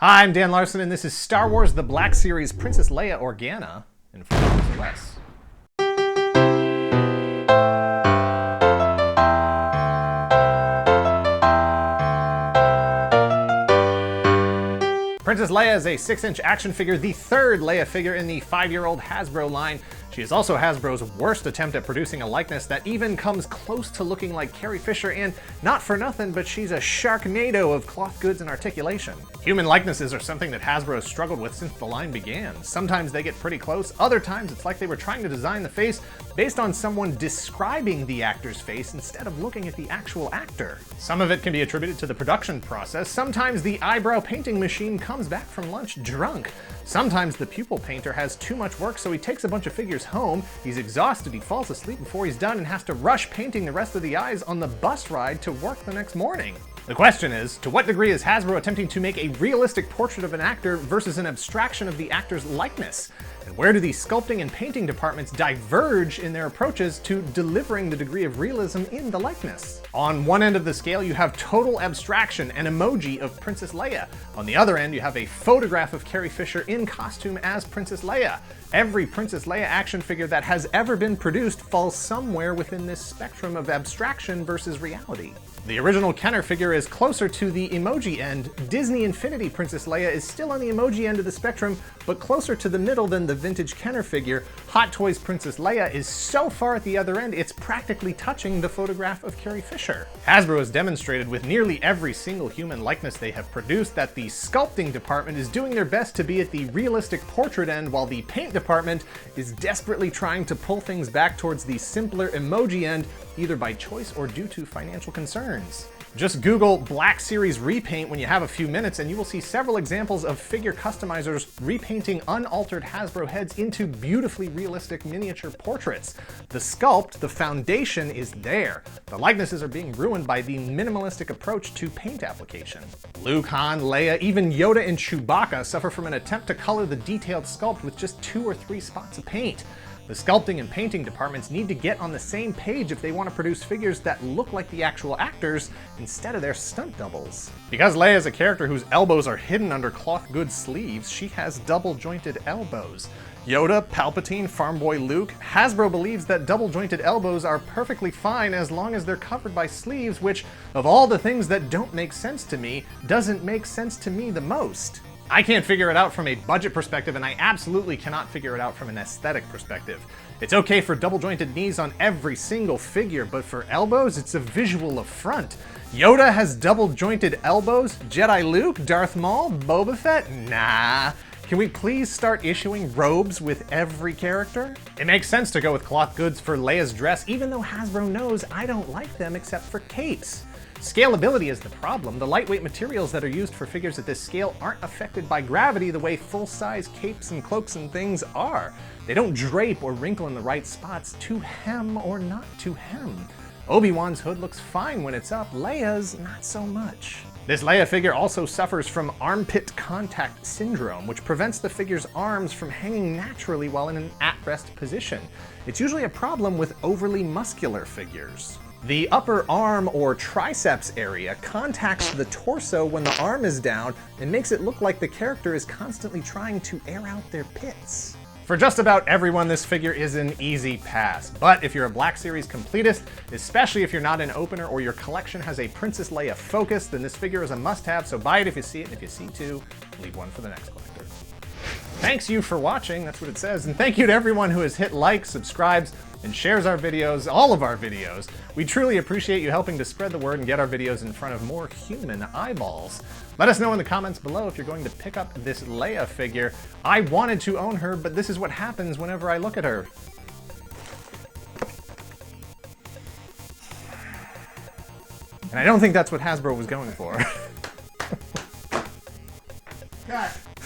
Hi, I'm Dan Larson, and this is Star Wars The Black Series Princess Leia Organa in 4 hours or less. Princess Leia is a 6-inch action figure, the third Leia figure in the 5-year-old Hasbro line. She is also Hasbro's worst attempt at producing a likeness that even comes close to looking like Carrie Fisher, and not for nothing, but she's a Sharknado of cloth goods and articulation. Human likenesses are something that Hasbro has struggled with since the line began. Sometimes they get pretty close, other times it's like they were trying to design the face based on someone describing the actor's face instead of looking at the actual actor. Some of it can be attributed to the production process. Sometimes the eyebrow painting machine comes back from lunch drunk. Sometimes the pupil painter has too much work, so he takes a bunch of figures home, he's exhausted, he falls asleep before he's done, and has to rush painting the rest of the eyes on the bus ride to work the next morning. The question is, to what degree is Hasbro attempting to make a realistic portrait of an actor versus an abstraction of the actor's likeness? And where do these sculpting and painting departments diverge in their approaches to delivering the degree of realism in the likeness? On one end of the scale, you have total abstraction, an emoji of Princess Leia. On the other end, you have a photograph of Carrie Fisher in costume as Princess Leia. Every Princess Leia action figure that has ever been produced falls somewhere within this spectrum of abstraction versus reality. The original Kenner figure is closer to the emoji end. Disney Infinity Princess Leia is still on the emoji end of the spectrum, but closer to the middle than the vintage Kenner figure. Hot Toys Princess Leia is so far at the other end, it's practically touching the photograph of Carrie Fisher. Hasbro has demonstrated with nearly every single human likeness they have produced that the sculpting department is doing their best to be at the realistic portrait end, while the paint department is desperately trying to pull things back towards the simpler emoji end, either by choice or due to financial concerns. Just Google Black Series repaint when you have a few minutes and you will see several examples of figure customizers repainting unaltered Hasbro heads into beautifully realistic miniature portraits. The sculpt, the foundation is there. The likenesses are being ruined by the minimalistic approach to paint application. Luke, Han, Leia, even Yoda and Chewbacca suffer from an attempt to color the detailed sculpt with just 2 or 3 spots of paint. The sculpting and painting departments need to get on the same page if they want to produce figures that look like the actual actors instead of their stunt doubles. Because Leia is a character whose elbows are hidden under cloth goods sleeves, she has double-jointed elbows. Yoda, Palpatine, Farm Boy Luke, Hasbro believes that double-jointed elbows are perfectly fine as long as they're covered by sleeves, which, of all the things that don't make sense to me, doesn't make sense to me the most. I can't figure it out from a budget perspective, and I absolutely cannot figure it out from an aesthetic perspective. It's okay for double-jointed knees on every single figure, but for elbows, it's a visual affront. Yoda has double-jointed elbows? Jedi Luke? Darth Maul? Boba Fett? Nah. Can we please start issuing robes with every character? It makes sense to go with cloth goods for Leia's dress, even though Hasbro knows I don't like them except for capes. Scalability is the problem. The lightweight materials that are used for figures at this scale aren't affected by gravity the way full-size capes and cloaks and things are. They don't drape or wrinkle in the right spots to hem or not to hem. Obi-Wan's hood looks fine when it's up, Leia's not so much. This Leia figure also suffers from armpit contact syndrome, which prevents the figure's arms from hanging naturally while in an at-rest position. It's usually a problem with overly muscular figures. The upper arm or triceps area contacts the torso when the arm is down and makes it look like the character is constantly trying to air out their pits. For just about everyone, this figure is an easy pass, but if you're a Black Series completist, especially if you're not an opener or your collection has a Princess Leia focus, then this figure is a must-have, so buy it if you see it, and if you see 2, leave 1 for the next collector. Thanks you for watching, that's what it says, and thank you to everyone who has hit like, subscribes, and shares our videos, all of our videos. We truly appreciate you helping to spread the word and get our videos in front of more human eyeballs. Let us know in the comments below if you're going to pick up this Leia figure. I wanted to own her, but this is what happens whenever I look at her. And I don't think that's what Hasbro was going for.